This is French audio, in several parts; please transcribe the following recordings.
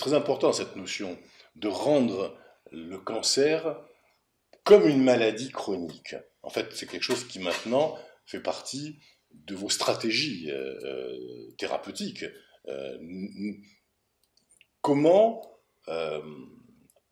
très important cette notion de rendre le cancer comme une maladie chronique. En fait, c'est quelque chose qui maintenant fait partie de vos stratégies thérapeutiques. Euh, comment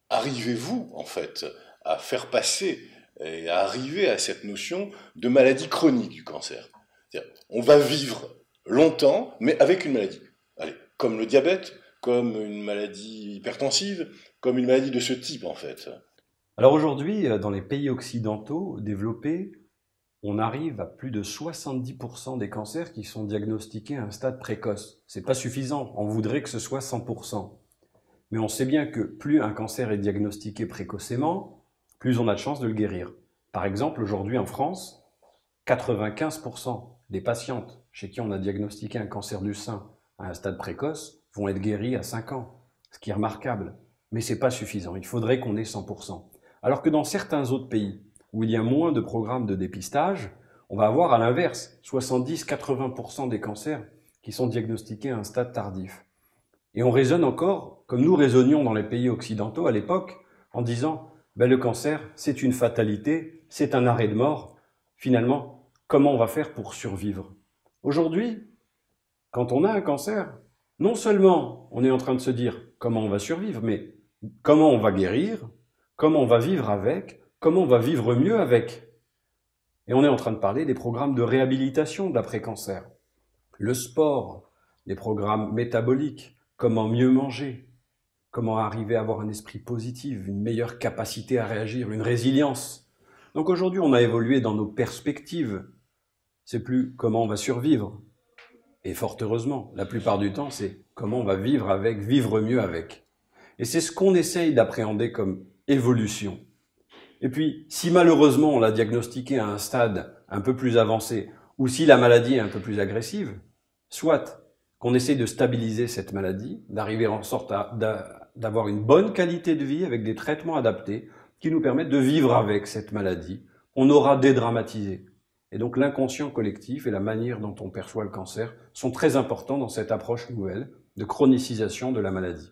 arrivez-vous, en fait, à faire passer et à arriver à cette notion de maladie chronique du cancer? C'est-à-dire, on va vivre longtemps, mais avec une maladie. Allez, comme le diabète, comme une maladie hypertensive, comme une maladie de ce type, en fait. Alors aujourd'hui, dans les pays occidentaux développés, on arrive à plus de 70% des cancers qui sont diagnostiqués à un stade précoce. C'est pas suffisant, on voudrait que ce soit 100%. Mais on sait bien que plus un cancer est diagnostiqué précocement, plus on a de chances de le guérir. Par exemple, aujourd'hui en France, 95% des patientes chez qui on a diagnostiqué un cancer du sein à un stade précoce vont être guéries à 5 ans, ce qui est remarquable. Mais c'est pas suffisant, il faudrait qu'on ait 100%. Alors que dans certains autres pays, où il y a moins de programmes de dépistage, on va avoir à l'inverse 70-80% des cancers qui sont diagnostiqués à un stade tardif. Et on raisonne encore comme nous raisonnions dans les pays occidentaux à l'époque, en disant ben, le cancer, c'est une fatalité, c'est un arrêt de mort. Finalement, comment on va faire pour survivre? Aujourd'hui, quand on a un cancer, non seulement on est en train de se dire comment on va survivre, mais comment on va guérir, comment on va vivre avec, comment on va vivre mieux avec. Et on est en train de parler des programmes de réhabilitation d'après-cancer. Le sport, les programmes métaboliques, comment mieux manger, comment arriver à avoir un esprit positif, une meilleure capacité à réagir, une résilience. Donc aujourd'hui, on a évolué dans nos perspectives. C'est plus comment on va survivre. Et fort heureusement, la plupart du temps, c'est comment on va vivre avec, vivre mieux avec. Et c'est ce qu'on essaye d'appréhender comme évolution. Et puis, si malheureusement on l'a diagnostiqué à un stade un peu plus avancé, ou si la maladie est un peu plus agressive, soit qu'on essaye de stabiliser cette maladie, d'arriver en sorte d'avoir une bonne qualité de vie avec des traitements adaptés qui nous permettent de vivre avec cette maladie. On aura dédramatisé. Et donc l'inconscient collectif et la manière dont on perçoit le cancer sont très importants dans cette approche nouvelle de chronicisation de la maladie.